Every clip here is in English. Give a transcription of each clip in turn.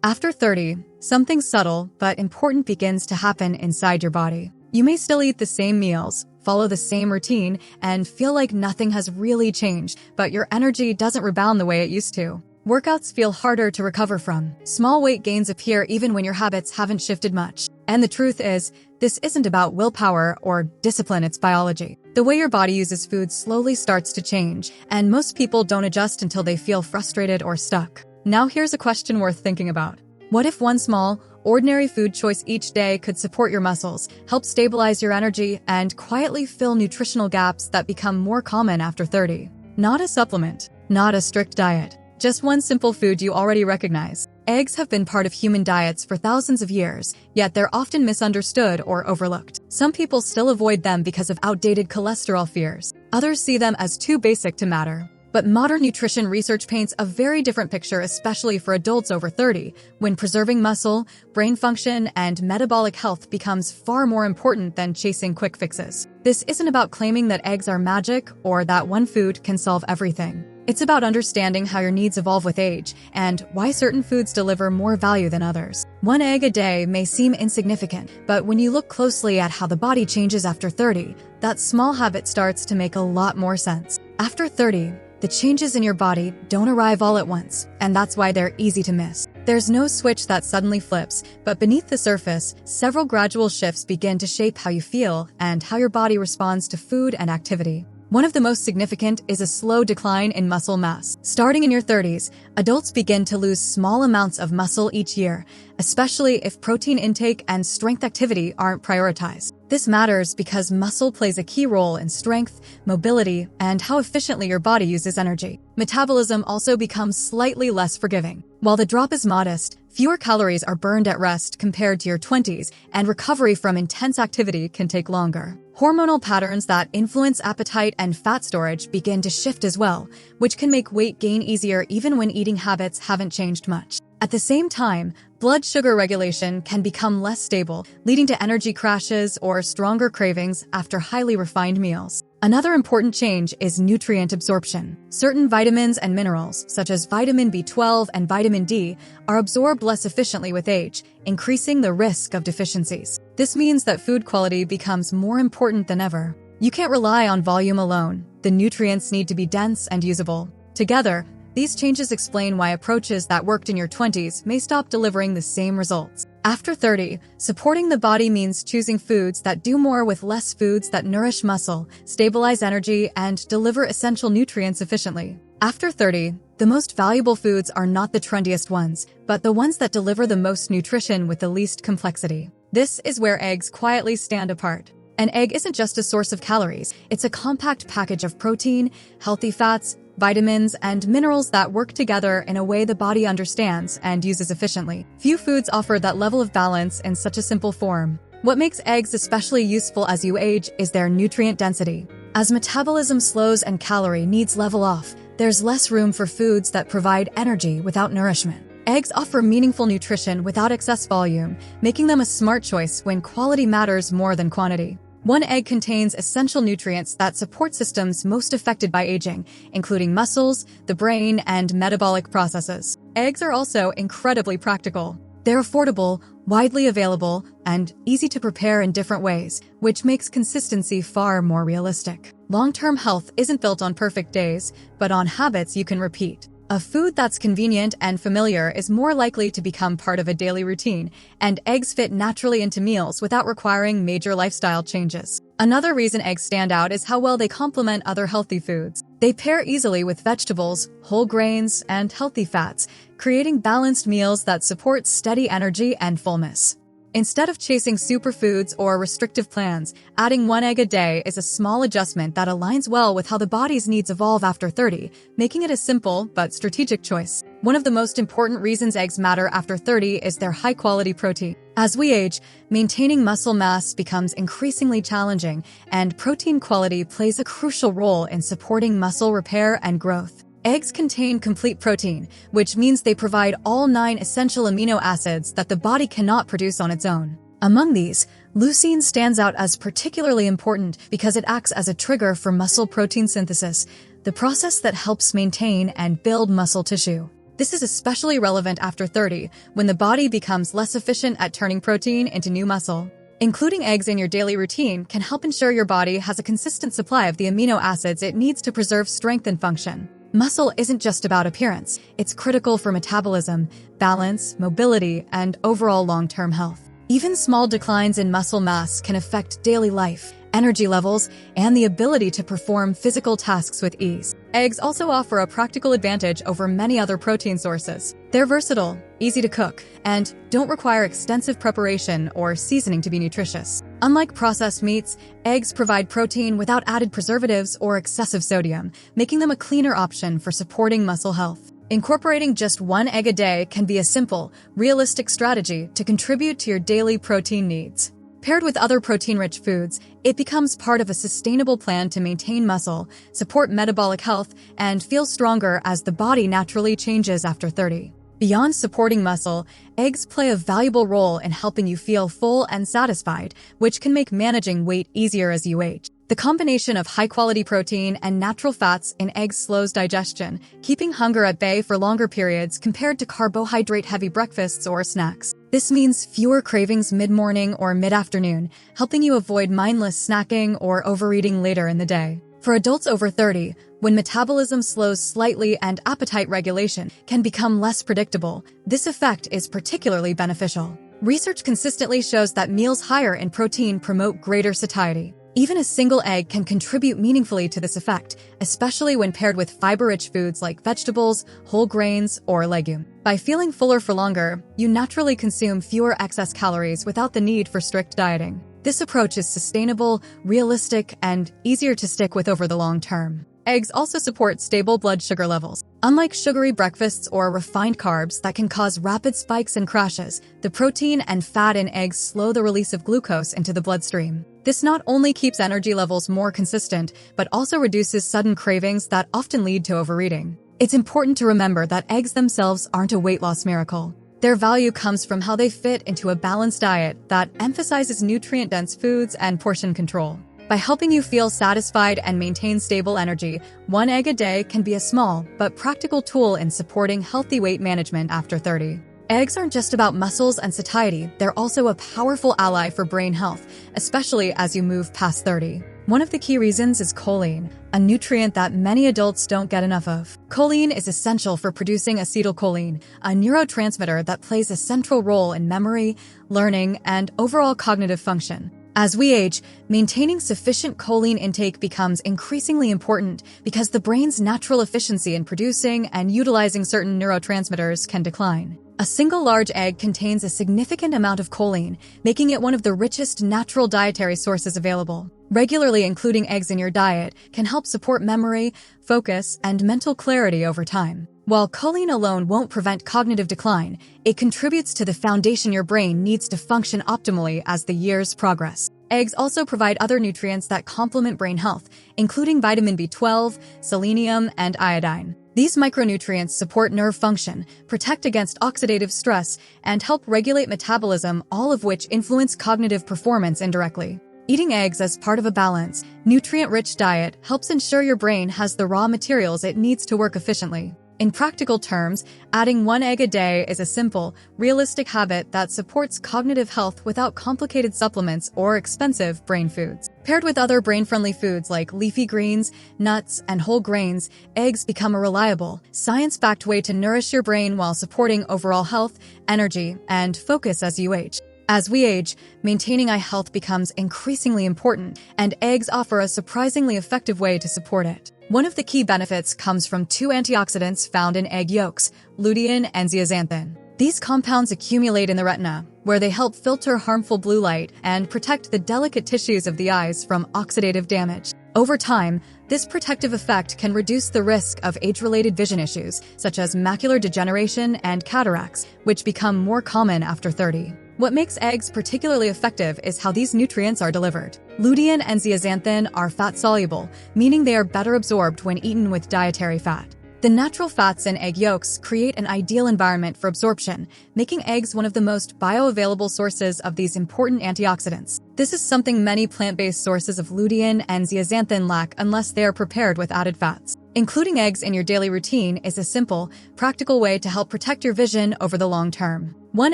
After 30, something subtle but important begins to happen inside your body. You may still eat the same meals, follow the same routine, and feel like nothing has really changed, but your energy doesn't rebound the way it used to. Workouts feel harder to recover from. Small weight gains appear even when your habits haven't shifted much. And the truth is, this isn't about willpower or discipline, it's biology. The way your body uses food slowly starts to change, and most people don't adjust until they feel frustrated or stuck. Now here's a question worth thinking about. What if one small, ordinary food choice each day could support your muscles, help stabilize your energy, and quietly fill nutritional gaps that become more common after 30? Not a supplement, not a strict diet. Just one simple food you already recognize. Eggs have been part of human diets for thousands of years, yet they're often misunderstood or overlooked. Some people still avoid them because of outdated cholesterol fears. Others see them as too basic to matter. But modern nutrition research paints a very different picture, especially for adults over 30, when preserving muscle, brain function, and metabolic health becomes far more important than chasing quick fixes. This isn't about claiming that eggs are magic or that one food can solve everything. It's about understanding how your needs evolve with age and why certain foods deliver more value than others. One egg a day may seem insignificant, but when you look closely at how the body changes after 30, that small habit starts to make a lot more sense. After 30, the changes in your body don't arrive all at once, and that's why they're easy to miss. There's no switch that suddenly flips, but beneath the surface, several gradual shifts begin to shape how you feel and how your body responds to food and activity. One of the most significant is a slow decline in muscle mass. Starting in your 30s, adults begin to lose small amounts of muscle each year, especially if protein intake and strength activity aren't prioritized. This matters because muscle plays a key role in strength, mobility, and how efficiently your body uses energy. Metabolism also becomes slightly less forgiving. While the drop is modest, fewer calories are burned at rest compared to your 20s, and recovery from intense activity can take longer. Hormonal patterns that influence appetite and fat storage begin to shift as well, which can make weight gain easier even when eating habits haven't changed much. At the same time, blood sugar regulation can become less stable, leading to energy crashes or stronger cravings after highly refined meals. Another important change is nutrient absorption. Certain vitamins and minerals, such as vitamin B12 and vitamin D, are absorbed less efficiently with age, increasing the risk of deficiencies. This means that food quality becomes more important than ever. You can't rely on volume alone. The nutrients need to be dense and usable. Together, these changes explain why approaches that worked in your 20s may stop delivering the same results. After 30, supporting the body means choosing foods that do more with less, foods that nourish muscle, stabilize energy, and deliver essential nutrients efficiently. After 30, the most valuable foods are not the trendiest ones, but the ones that deliver the most nutrition with the least complexity. This is where eggs quietly stand apart. An egg isn't just a source of calories, it's a compact package of protein, healthy fats, vitamins, and minerals that work together in a way the body understands and uses efficiently. Few foods offer that level of balance in such a simple form. What makes eggs especially useful as you age is their nutrient density. As metabolism slows and calorie needs level off, there's less room for foods that provide energy without nourishment. Eggs offer meaningful nutrition without excess volume, making them a smart choice when quality matters more than quantity. One egg contains essential nutrients that support systems most affected by aging, including muscles, the brain, and metabolic processes. Eggs are also incredibly practical. They're affordable, widely available, and easy to prepare in different ways, which makes consistency far more realistic. Long-term health isn't built on perfect days, but on habits you can repeat. A food that's convenient and familiar is more likely to become part of a daily routine, and eggs fit naturally into meals without requiring major lifestyle changes. Another reason eggs stand out is how well they complement other healthy foods. They pair easily with vegetables, whole grains, and healthy fats, creating balanced meals that support steady energy and fullness. Instead of chasing superfoods or restrictive plans, adding one egg a day is a small adjustment that aligns well with how the body's needs evolve after 30, making it a simple but strategic choice. One of the most important reasons eggs matter after 30 is their high-quality protein. As we age, maintaining muscle mass becomes increasingly challenging, and protein quality plays a crucial role in supporting muscle repair and growth. Eggs contain complete protein, which means they provide all 9 essential amino acids that the body cannot produce on its own. Among these, leucine stands out as particularly important because it acts as a trigger for muscle protein synthesis, the process that helps maintain and build muscle tissue. This is especially relevant after 30, when the body becomes less efficient at turning protein into new muscle. Including eggs in your daily routine can help ensure your body has a consistent supply of the amino acids it needs to preserve strength and function. Muscle isn't just about appearance, it's critical for metabolism, balance, mobility, and overall long-term health. Even small declines in muscle mass can affect daily life, energy levels, and the ability to perform physical tasks with ease. Eggs also offer a practical advantage over many other protein sources. They're versatile, easy to cook, and don't require extensive preparation or seasoning to be nutritious. Unlike processed meats, eggs provide protein without added preservatives or excessive sodium, making them a cleaner option for supporting muscle health. Incorporating just one egg a day can be a simple, realistic strategy to contribute to your daily protein needs. Paired with other protein-rich foods, it becomes part of a sustainable plan to maintain muscle, support metabolic health, and feel stronger as the body naturally changes after 30. Beyond supporting muscle, eggs play a valuable role in helping you feel full and satisfied, which can make managing weight easier as you age. The combination of high-quality protein and natural fats in eggs slows digestion, keeping hunger at bay for longer periods compared to carbohydrate-heavy breakfasts or snacks. This means fewer cravings mid-morning or mid-afternoon, helping you avoid mindless snacking or overeating later in the day. For adults over 30, when metabolism slows slightly and appetite regulation can become less predictable, this effect is particularly beneficial. Research consistently shows that meals higher in protein promote greater satiety. Even a single egg can contribute meaningfully to this effect, especially when paired with fiber-rich foods like vegetables, whole grains, or legumes. By feeling fuller for longer, you naturally consume fewer excess calories without the need for strict dieting. This approach is sustainable, realistic, and easier to stick with over the long term. Eggs also support stable blood sugar levels. Unlike sugary breakfasts or refined carbs that can cause rapid spikes and crashes, the protein and fat in eggs slow the release of glucose into the bloodstream. This not only keeps energy levels more consistent, but also reduces sudden cravings that often lead to overeating. It's important to remember that eggs themselves aren't a weight loss miracle. Their value comes from how they fit into a balanced diet that emphasizes nutrient-dense foods and portion control. By helping you feel satisfied and maintain stable energy, one egg a day can be a small but practical tool in supporting healthy weight management after 30. Eggs aren't just about muscles and satiety, they're also a powerful ally for brain health, especially as you move past 30. One of the key reasons is choline, a nutrient that many adults don't get enough of. Choline is essential for producing acetylcholine, a neurotransmitter that plays a central role in memory, learning, and overall cognitive function. As we age, maintaining sufficient choline intake becomes increasingly important because the brain's natural efficiency in producing and utilizing certain neurotransmitters can decline. A single large egg contains a significant amount of choline, making it one of the richest natural dietary sources available. Regularly including eggs in your diet can help support memory, focus, and mental clarity over time. While choline alone won't prevent cognitive decline, it contributes to the foundation your brain needs to function optimally as the years progress. Eggs also provide other nutrients that complement brain health, including vitamin B12, selenium, and iodine. These micronutrients support nerve function, protect against oxidative stress, and help regulate metabolism, all of which influence cognitive performance indirectly. Eating eggs as part of a balanced, nutrient-rich diet helps ensure your brain has the raw materials it needs to work efficiently. In practical terms, adding one egg a day is a simple, realistic habit that supports cognitive health without complicated supplements or expensive brain foods. Paired with other brain-friendly foods like leafy greens, nuts, and whole grains, eggs become a reliable, science-backed way to nourish your brain while supporting overall health, energy, and focus as you age. As we age, maintaining eye health becomes increasingly important, and eggs offer a surprisingly effective way to support it. One of the key benefits comes from two antioxidants found in egg yolks, lutein and zeaxanthin. These compounds accumulate in the retina, where they help filter harmful blue light and protect the delicate tissues of the eyes from oxidative damage. Over time, this protective effect can reduce the risk of age-related vision issues, such as macular degeneration and cataracts, which become more common after 30. What makes eggs particularly effective is how these nutrients are delivered. Lutein and zeaxanthin are fat-soluble, meaning they are better absorbed when eaten with dietary fat. The natural fats in egg yolks create an ideal environment for absorption, making eggs one of the most bioavailable sources of these important antioxidants. This is something many plant-based sources of lutein and zeaxanthin lack unless they are prepared with added fats. Including eggs in your daily routine is a simple, practical way to help protect your vision over the long term. One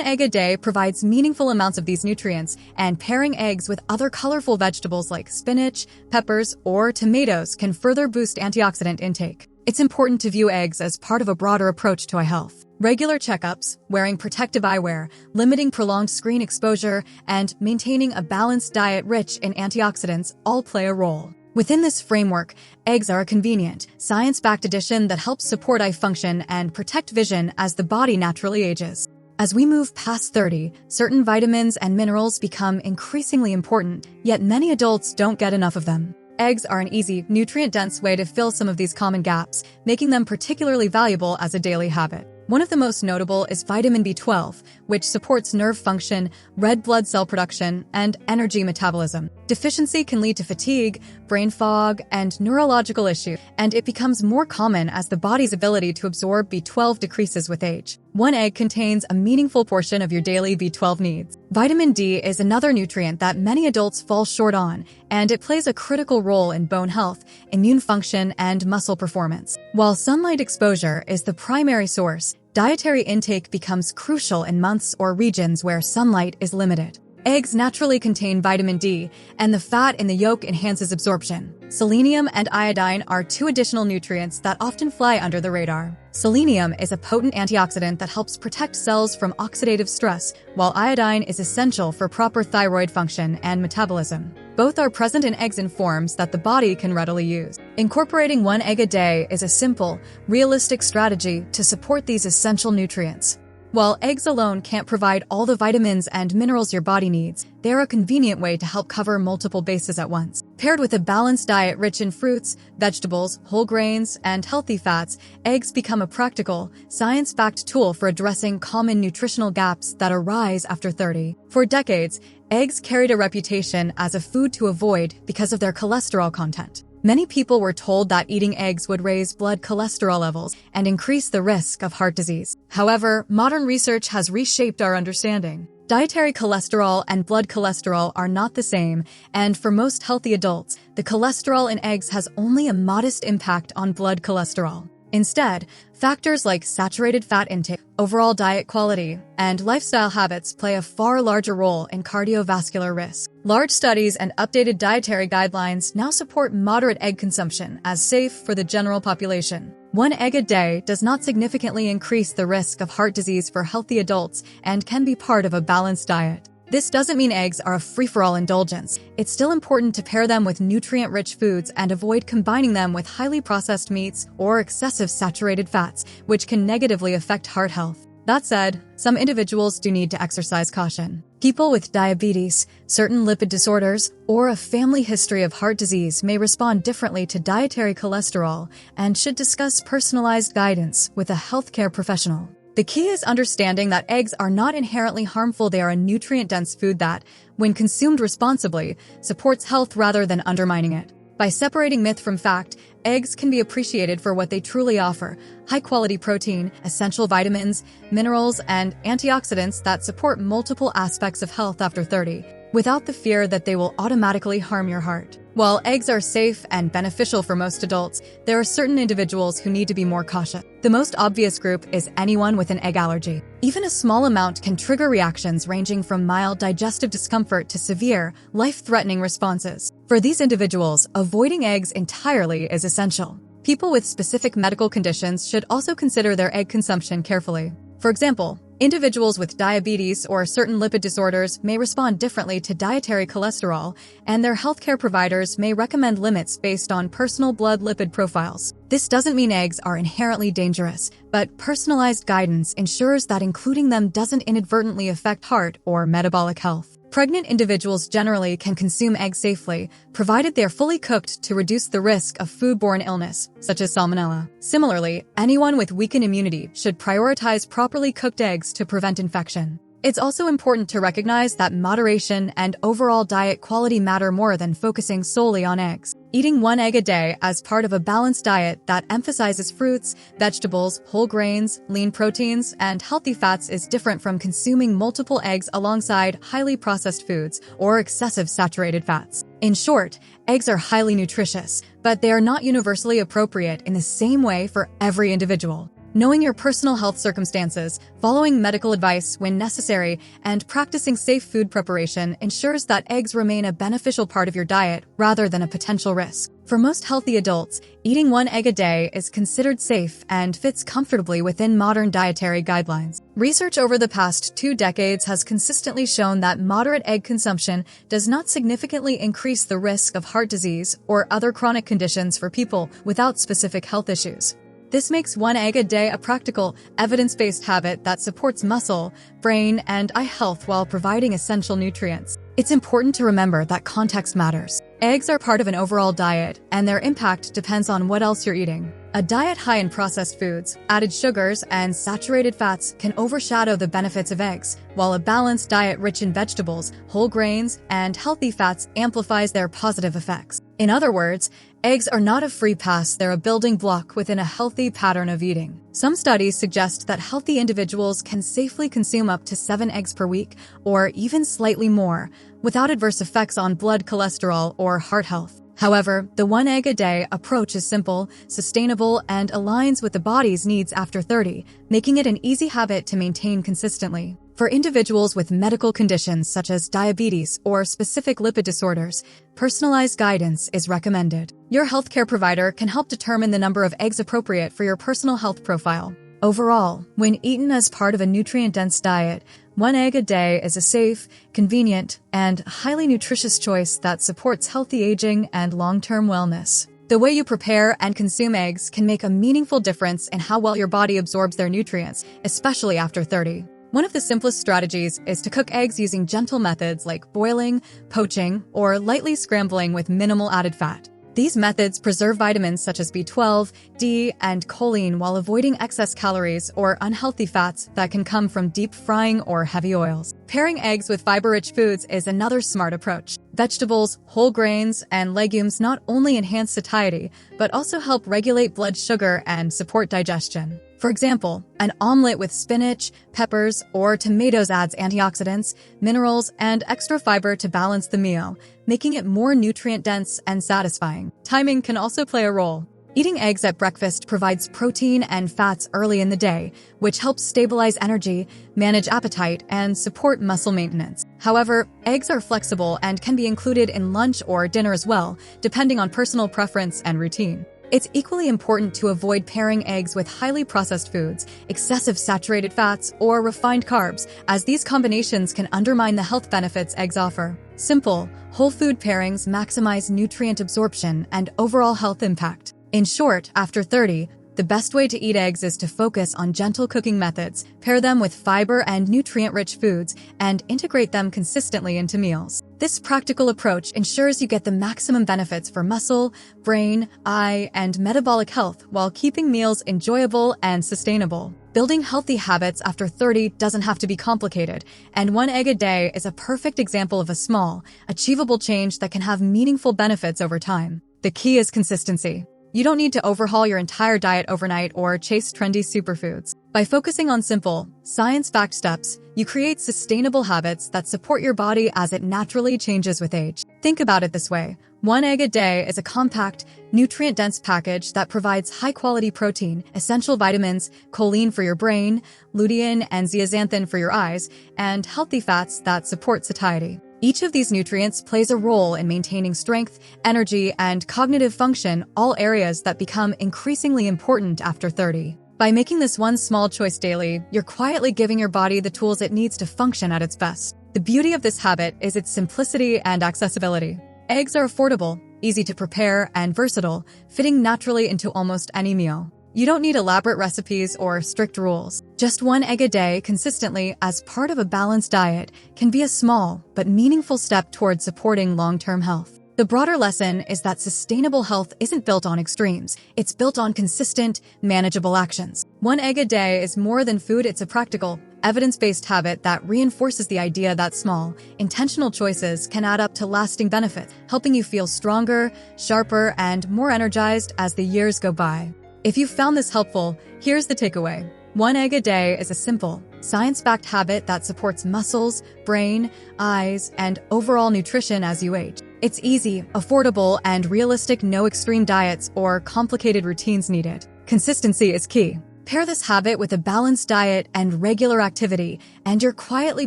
egg a day provides meaningful amounts of these nutrients, and pairing eggs with other colorful vegetables like spinach, peppers, or tomatoes can further boost antioxidant intake. It's important to view eggs as part of a broader approach to eye health. Regular checkups, wearing protective eyewear, limiting prolonged screen exposure, and maintaining a balanced diet rich in antioxidants all play a role. Within this framework, eggs are a convenient, science-backed addition that helps support eye function and protect vision as the body naturally ages. As we move past 30, certain vitamins and minerals become increasingly important, yet many adults don't get enough of them. Eggs are an easy, nutrient-dense way to fill some of these common gaps, making them particularly valuable as a daily habit. One of the most notable is vitamin B12, which supports nerve function, red blood cell production, and energy metabolism. Deficiency can lead to fatigue, brain fog, and neurological issues, and it becomes more common as the body's ability to absorb B12 decreases with age. One egg contains a meaningful portion of your daily B12 needs. Vitamin D is another nutrient that many adults fall short on, and it plays a critical role in bone health, immune function, and muscle performance. While sunlight exposure is the primary source, dietary intake becomes crucial in months or regions where sunlight is limited. Eggs naturally contain vitamin D, and the fat in the yolk enhances absorption. Selenium and iodine are two additional nutrients that often fly under the radar. Selenium is a potent antioxidant that helps protect cells from oxidative stress, while iodine is essential for proper thyroid function and metabolism. Both are present in eggs in forms that the body can readily use. Incorporating one egg a day is a simple, realistic strategy to support these essential nutrients. While eggs alone can't provide all the vitamins and minerals your body needs, they're a convenient way to help cover multiple bases at once. Paired with a balanced diet rich in fruits, vegetables, whole grains, and healthy fats, eggs become a practical, science-backed tool for addressing common nutritional gaps that arise after 30. For decades, eggs carried a reputation as a food to avoid because of their cholesterol content. Many people were told that eating eggs would raise blood cholesterol levels and increase the risk of heart disease. However, modern research has reshaped our understanding. Dietary cholesterol and blood cholesterol are not the same, and for most healthy adults, the cholesterol in eggs has only a modest impact on blood cholesterol. Instead, factors like saturated fat intake, overall diet quality, and lifestyle habits play a far larger role in cardiovascular risk. Large studies and updated dietary guidelines now support moderate egg consumption as safe for the general population. One egg a day does not significantly increase the risk of heart disease for healthy adults and can be part of a balanced diet. This doesn't mean eggs are a free-for-all indulgence. It's still important to pair them with nutrient-rich foods and avoid combining them with highly processed meats or excessive saturated fats, which can negatively affect heart health. That said, some individuals do need to exercise caution. People with diabetes, certain lipid disorders, or a family history of heart disease may respond differently to dietary cholesterol and should discuss personalized guidance with a healthcare professional. The key is understanding that eggs are not inherently harmful. They are a nutrient-dense food that, when consumed responsibly, supports health rather than undermining it. By separating myth from fact, eggs can be appreciated for what they truly offer: high-quality protein, essential vitamins, minerals, and antioxidants that support multiple aspects of health after 30, without the fear that they will automatically harm your heart. While eggs are safe and beneficial for most adults, there are certain individuals who need to be more cautious. The most obvious group is anyone with an egg allergy. Even a small amount can trigger reactions ranging from mild digestive discomfort to severe, life-threatening responses. For these individuals, avoiding eggs entirely is essential. People with specific medical conditions should also consider their egg consumption carefully. For example, individuals with diabetes or certain lipid disorders may respond differently to dietary cholesterol, and their healthcare providers may recommend limits based on personal blood lipid profiles. This doesn't mean eggs are inherently dangerous, but personalized guidance ensures that including them doesn't inadvertently affect heart or metabolic health. Pregnant individuals generally can consume eggs safely, provided they are fully cooked to reduce the risk of foodborne illness, such as salmonella. Similarly, anyone with weakened immunity should prioritize properly cooked eggs to prevent infection. It's also important to recognize that moderation and overall diet quality matter more than focusing solely on eggs. Eating one egg a day as part of a balanced diet that emphasizes fruits, vegetables, whole grains, lean proteins, and healthy fats is different from consuming multiple eggs alongside highly processed foods or excessive saturated fats. In short, eggs are highly nutritious, but they are not universally appropriate in the same way for every individual. Knowing your personal health circumstances, following medical advice when necessary, and practicing safe food preparation ensures that eggs remain a beneficial part of your diet rather than a potential risk. For most healthy adults, eating one egg a day is considered safe and fits comfortably within modern dietary guidelines. Research over the past 2 decades has consistently shown that moderate egg consumption does not significantly increase the risk of heart disease or other chronic conditions for people without specific health issues. This makes one egg a day a practical, evidence-based habit that supports muscle, brain, and eye health while providing essential nutrients. It's important to remember that context matters. Eggs are part of an overall diet, and their impact depends on what else you're eating. A diet high in processed foods, added sugars, and saturated fats can overshadow the benefits of eggs, while a balanced diet rich in vegetables, whole grains, and healthy fats amplifies their positive effects. In other words, eggs are not a free pass, they're a building block within a healthy pattern of eating. Some studies suggest that healthy individuals can safely consume up to 7 eggs per week, or even slightly more, without adverse effects on blood cholesterol or heart health. However, the one egg a day approach is simple, sustainable, and aligns with the body's needs after 30, making it an easy habit to maintain consistently. For individuals with medical conditions such as diabetes or specific lipid disorders, personalized guidance is recommended. Your healthcare provider can help determine the number of eggs appropriate for your personal health profile. Overall, when eaten as part of a nutrient-dense diet, one egg a day is a safe, convenient, and highly nutritious choice that supports healthy aging and long-term wellness. The way you prepare and consume eggs can make a meaningful difference in how well your body absorbs their nutrients, especially after 30. One of the simplest strategies is to cook eggs using gentle methods like boiling, poaching, or lightly scrambling with minimal added fat. These methods preserve vitamins such as B12, D, and choline while avoiding excess calories or unhealthy fats that can come from deep frying or heavy oils. Pairing eggs with fiber-rich foods is another smart approach. Vegetables, whole grains, and legumes not only enhance satiety, but also help regulate blood sugar and support digestion. For example, an omelet with spinach, peppers, or tomatoes adds antioxidants, minerals, and extra fiber to balance the meal, making it more nutrient-dense and satisfying. Timing can also play a role. Eating eggs at breakfast provides protein and fats early in the day, which helps stabilize energy, manage appetite, and support muscle maintenance. However, eggs are flexible and can be included in lunch or dinner as well, depending on personal preference and routine. It's equally important to avoid pairing eggs with highly processed foods, excessive saturated fats, or refined carbs, as these combinations can undermine the health benefits eggs offer. Simple, whole food pairings maximize nutrient absorption and overall health impact. In short, after 30, the best way to eat eggs is to focus on gentle cooking methods, pair them with fiber and nutrient-rich foods, and integrate them consistently into meals. This practical approach ensures you get the maximum benefits for muscle, brain, eye, and metabolic health while keeping meals enjoyable and sustainable. Building healthy habits after 30 doesn't have to be complicated, and one egg a day is a perfect example of a small, achievable change that can have meaningful benefits over time. The key is consistency. You don't need to overhaul your entire diet overnight or chase trendy superfoods. By focusing on simple, science-backed steps, you create sustainable habits that support your body as it naturally changes with age. Think about it this way. One egg a day is a compact, nutrient-dense package that provides high-quality protein, essential vitamins, choline for your brain, lutein and zeaxanthin for your eyes, and healthy fats that support satiety. Each of these nutrients plays a role in maintaining strength, energy, and cognitive function, all areas that become increasingly important after 30. By making this one small choice daily, you're quietly giving your body the tools it needs to function at its best. The beauty of this habit is its simplicity and accessibility. Eggs are affordable, easy to prepare, and versatile, fitting naturally into almost any meal. You don't need elaborate recipes or strict rules. Just one egg a day consistently as part of a balanced diet can be a small but meaningful step towards supporting long-term health. The broader lesson is that sustainable health isn't built on extremes. It's built on consistent, manageable actions. One egg a day is more than food, it's a practical, evidence-based habit that reinforces the idea that small, intentional choices can add up to lasting benefits, helping you feel stronger, sharper, and more energized as the years go by. If you found this helpful, here's the takeaway. 1 egg a day is a simple, science-backed habit that supports muscles, brain, eyes, and overall nutrition as you age. It's easy, affordable, and realistic, no extreme diets or complicated routines needed. Consistency is key. Pair this habit with a balanced diet and regular activity, and you're quietly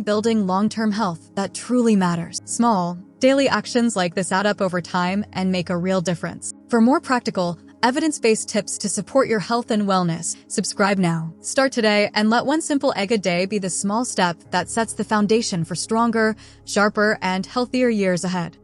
building long-term health that truly matters. Small, daily actions like this add up over time and make a real difference. For more practical, evidence-based tips to support your health and wellness, subscribe now. Start today and let 1 simple egg a day be the small step that sets the foundation for stronger, sharper, and healthier years ahead.